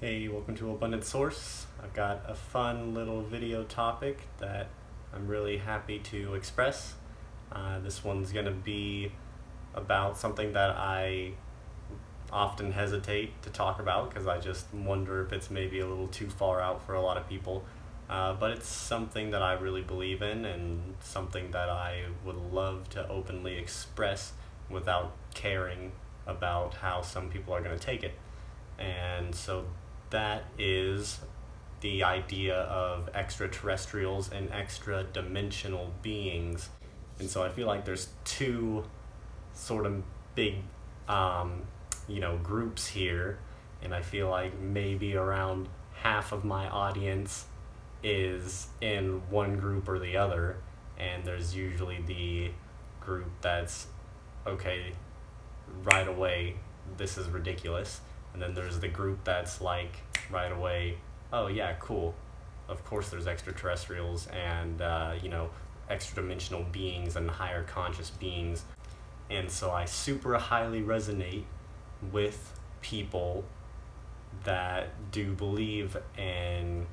Hey, welcome to Abundant Source. I've got a fun little video topic that I'm really happy to express. This one's going to be about something that I often hesitate to talk about because I just wonder if it's maybe a little too far out for a lot of people. But it's something that I really believe in and something that I would love to openly express without caring about how some people are going to take it. And so that is the idea of extraterrestrials and extra-dimensional beings. And so I feel like there's two sort of big, groups here. And I feel like maybe around half of my audience is in one group or the other. And there's usually the group that's, okay, right away, this is ridiculous. And then there's the group that's like, right away, oh yeah, cool. Of course there's extraterrestrials and, extra-dimensional beings and higher conscious beings. And so I super highly resonate with people that do believe in,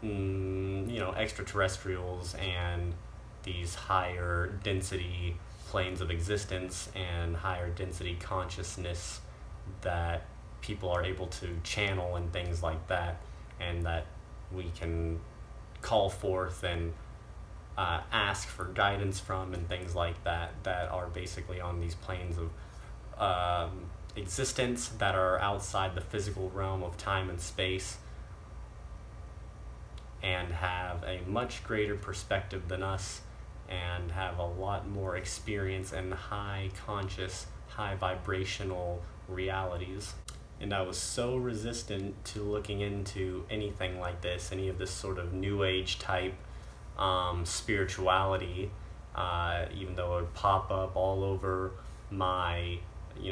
extraterrestrials and these higher density planes of existence and higher density consciousness that people are able to channel and things like that, and that we can call forth and ask for guidance from and things like that are basically on these planes of existence that are outside the physical realm of time and space and have a much greater perspective than us and have a lot more experience in high conscious, high vibrational realities. And I was so resistant to looking into anything like this, any of this sort of new age type spirituality, even though it would pop up all over my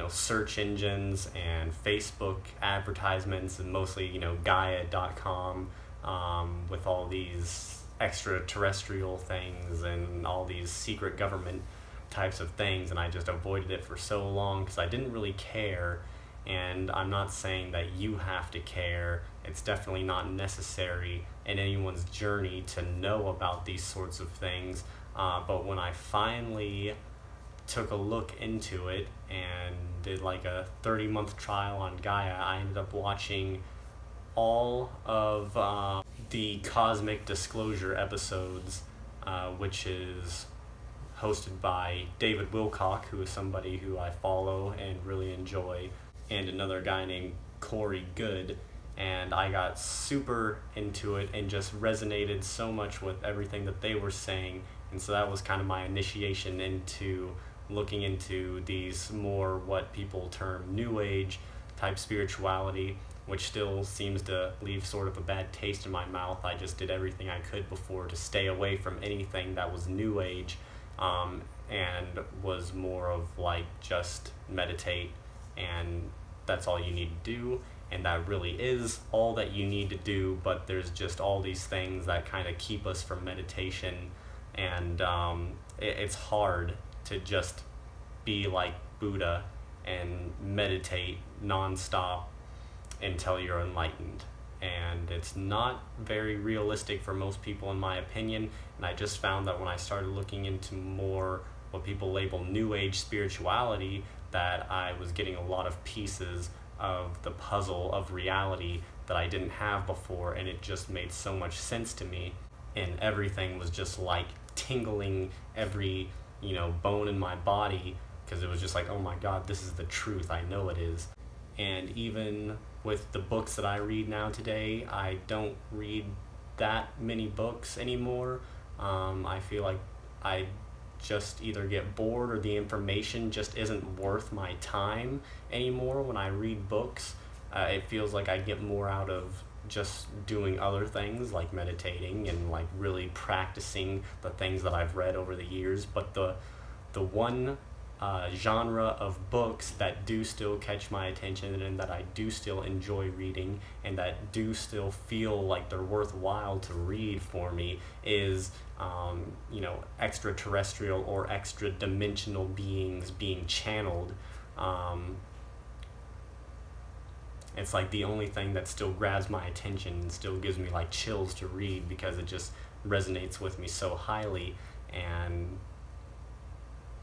search engines and Facebook advertisements, and mostly Gaia.com, with all these extraterrestrial things and all these secret government types of things, and I just avoided it for so long because I didn't really care. And I'm not saying that you have to care. It's definitely not necessary in anyone's journey to know about these sorts of things. But when I finally took a look into it and did like a 30-month trial on Gaia, I ended up watching all of the Cosmic Disclosure episodes, which is hosted by David Wilcock, who is somebody who I follow and really enjoy, and another guy named Corey Good. And I got super into it and just resonated so much with everything that they were saying. And so that was kind of my initiation into looking into these more what people term new age type spirituality, which still seems to leave sort of a bad taste in my mouth. I just did everything I could before to stay away from anything that was new age, and was more of like just meditate, and that's all you need to do, and that really is all that you need to do. But there's just all these things that kind of keep us from meditation, and it's hard to just be like Buddha and meditate nonstop until you're enlightened. And it's not very realistic for most people, in my opinion. And I just found that when I started looking into more what people label new age spirituality, that I was getting a lot of pieces of the puzzle of reality that I didn't have before, and it just made so much sense to me. And everything was just like tingling every bone in my body, because it was just like, oh my God, this is the truth. I know it is. And even with the books that I read now today, I don't read that many books anymore. I feel like I just either get bored or the information just isn't worth my time anymore when I read books. It feels like I get more out of just doing other things like meditating and like really practicing the things that I've read over the years. But the one genre of books that do still catch my attention and that I do still enjoy reading and that do still feel like they're worthwhile to read for me is extraterrestrial or extra-dimensional beings being channeled. It's like the only thing that still grabs my attention and still gives me like chills to read, because it just resonates with me so highly. And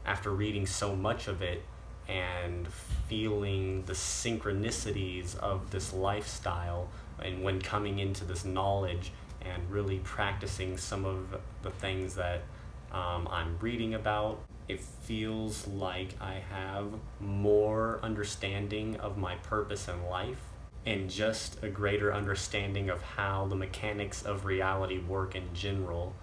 after reading so much of it and feeling the synchronicities of this lifestyle, and when coming into this knowledge and really practicing some of the things that I'm reading about, it feels like I have more understanding of my purpose in life, and just a greater understanding of how the mechanics of reality work in general,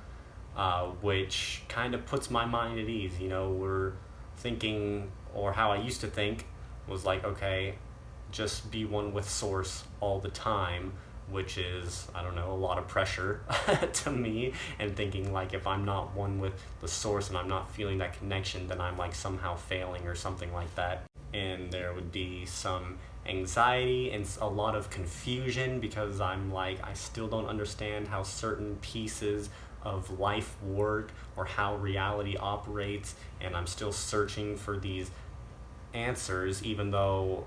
which kind of puts my mind at ease. We're thinking, or how I used to think was like, okay, just be one with source all the time, which is, I don't know, a lot of pressure to me, and thinking like if I'm not one with the source and I'm not feeling that connection, then I'm like somehow failing or something like that. And there would be some anxiety and a lot of confusion, because I'm like, I still don't understand how certain pieces of life work or how reality operates, and I'm still searching for these answers, even though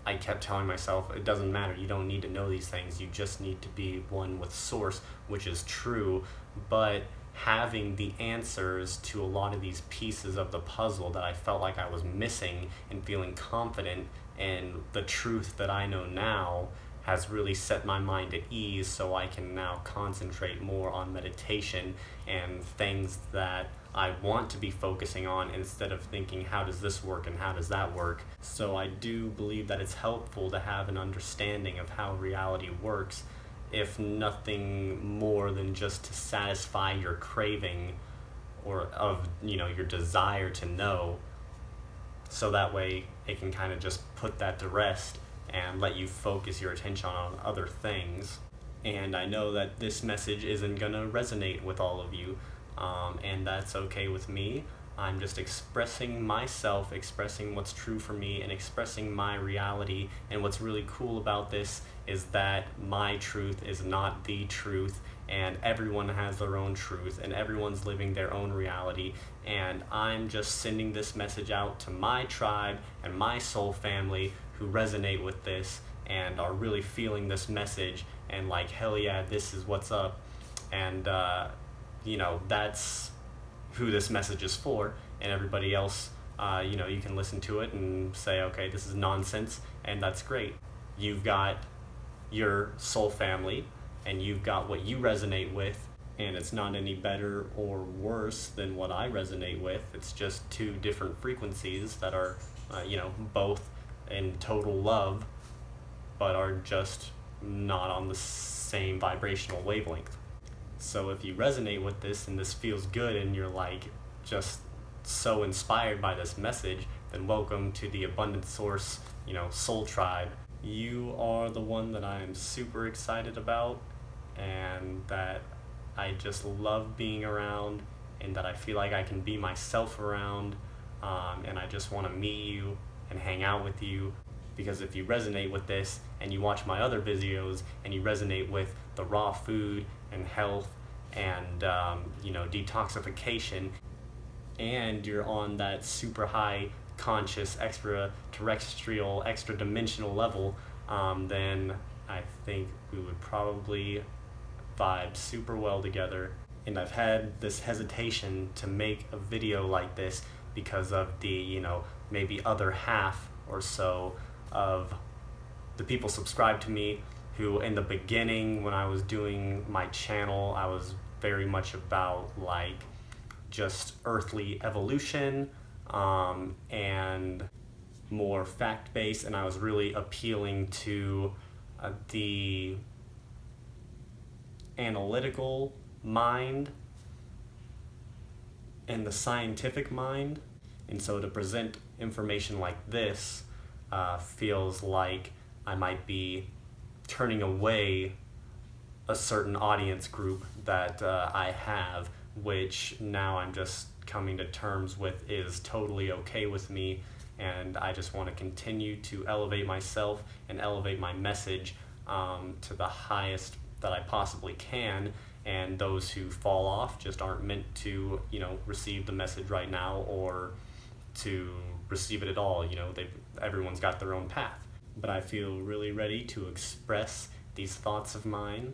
I kept telling myself it doesn't matter, you don't need to know these things, you just need to be one with source, which is true. But having the answers to a lot of these pieces of the puzzle that I felt like I was missing, and feeling confident in the truth that I know now, has really set my mind at ease, so I can now concentrate more on meditation and things that I want to be focusing on, instead of thinking how does this work and how does that work. So I do believe that it's helpful to have an understanding of how reality works, if nothing more than just to satisfy your craving or of your desire to know, so that way it can kind of just put that to rest and let you focus your attention on other things. And I know that this message isn't gonna resonate with all of you, and that's okay with me. I'm just expressing myself, expressing what's true for me, and expressing my reality. And what's really cool about this is that my truth is not the truth, and everyone has their own truth, and everyone's living their own reality. And I'm just sending this message out to my tribe and my soul family who resonate with this and are really feeling this message and like, hell yeah, this is what's up. And that's who this message is for. And everybody else, you can listen to it and say, okay, this is nonsense, and that's great. You've got your soul family, and you've got what you resonate with, and it's not any better or worse than what I resonate with. It's just two different frequencies that are, both in total love, but are just not on the same vibrational wavelength. So if you resonate with this and this feels good, and you're like just so inspired by this message, then welcome to the Abundant Source, Soul Tribe. You are the one that I am super excited about, and that I just love being around, and that I feel like I can be myself around, and I just want to meet you and hang out with you. Because if you resonate with this and you watch my other videos and you resonate with the raw food and health and detoxification, and you're on that super high conscious extraterrestrial, extradimensional level, then I think we would probably vibe super well together. And I've had this hesitation to make a video like this because of the maybe other half or so of the people subscribed to me, who in the beginning, when I was doing my channel, I was very much about like just earthly evolution, and more fact-based, and I was really appealing to the analytical mind and the scientific mind. And so to present information like this feels like I might be turning away a certain audience group that I have, which now I'm just coming to terms with is totally okay with me. And I just want to continue to elevate myself and elevate my message to the highest that I possibly can. And those who fall off just aren't meant to, receive the message right now, or to receive it at all. Everyone's got their own path. but I feel really ready to express these thoughts of mine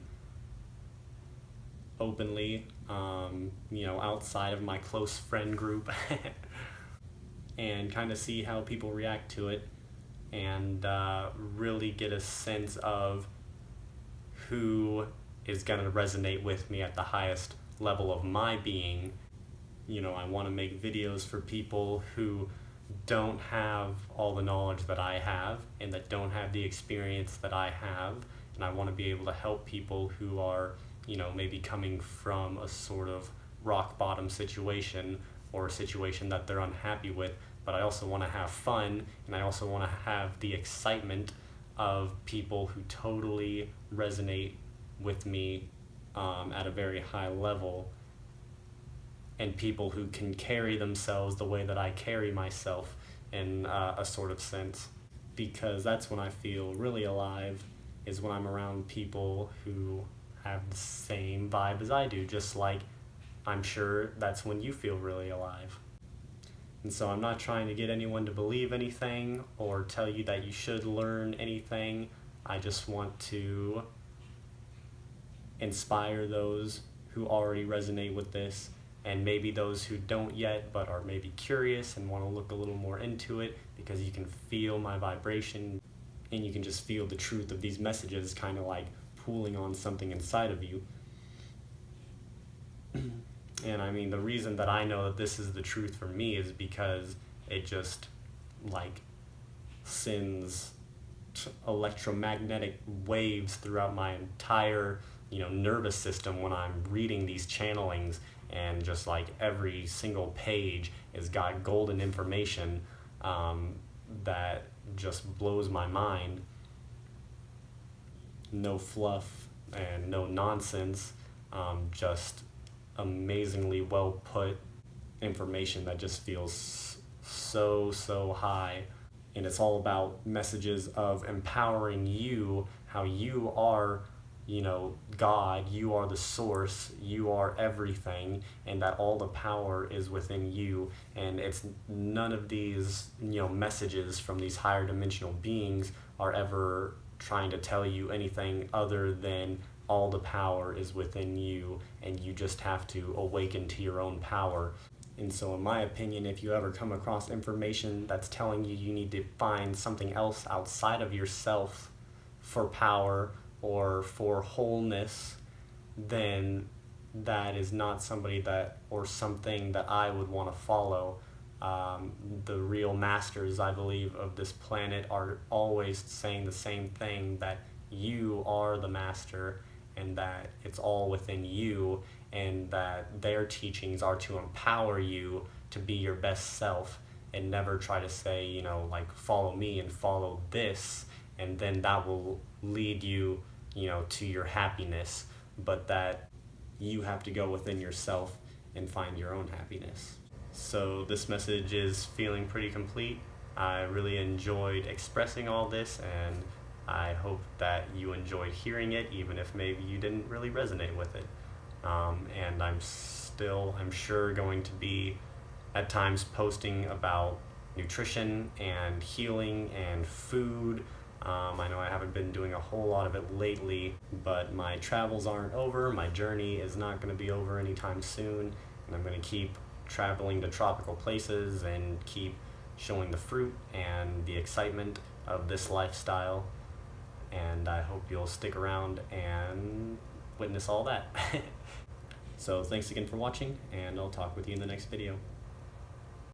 openly, outside of my close friend group and kind of see how people react to it, and really get a sense of who is going to resonate with me at the highest level of my being. I want to make videos for people who don't have all the knowledge that I have and that don't have the experience that I have, and I want to be able to help people who are maybe coming from a sort of rock bottom situation or a situation that they're unhappy with, but I also want to have fun, and I also want to have the excitement of people who totally resonate with me at a very high level, and people who can carry themselves the way that I carry myself in a sort of sense, because that's when I feel really alive, is when I'm around people who have the same vibe as I do, just like I'm sure that's when you feel really alive. And so I'm not trying to get anyone to believe anything or tell you that you should learn anything. I just want to inspire those who already resonate with this, and maybe those who don't yet but are maybe curious and want to look a little more into it, because you can feel my vibration and you can just feel the truth of these messages kind of like pulling on something inside of you. And I mean, the reason that I know that this is the truth for me is because it just like sends electromagnetic waves throughout my entire nervous system when I'm reading these channelings, and just like every single page has got golden information that just blows my mind. No fluff and no nonsense, just amazingly well put information that just feels so high. And it's all about messages of empowering you, how you are God, you are the source, you are everything, and that all the power is within you. And it's none of these messages from these higher dimensional beings are ever trying to tell you anything other than all the power is within you, and you just have to awaken to your own power. And so in my opinion, if you ever come across information that's telling you you need to find something else outside of yourself for power or for wholeness, then that is not somebody that or something that I would want to follow. The real masters, I believe, of this planet are always saying the same thing, that you are the master and that it's all within you, and that their teachings are to empower you to be your best self, and never try to say, like, follow me and follow this, and then that will lead you, to your happiness, but that you have to go within yourself and find your own happiness. So this message is feeling pretty complete. I really enjoyed expressing all this, and I hope that you enjoyed hearing it, even if maybe you didn't really resonate with it. And I'm sure going to be at times posting about nutrition and healing and food. I know I haven't been doing a whole lot of it lately, but my travels aren't over. My journey is not going to be over anytime soon, and I'm going to keep traveling to tropical places and keep showing the fruit and the excitement of this lifestyle. And I hope you'll stick around and witness all that. So thanks again for watching, and I'll talk with you in the next video.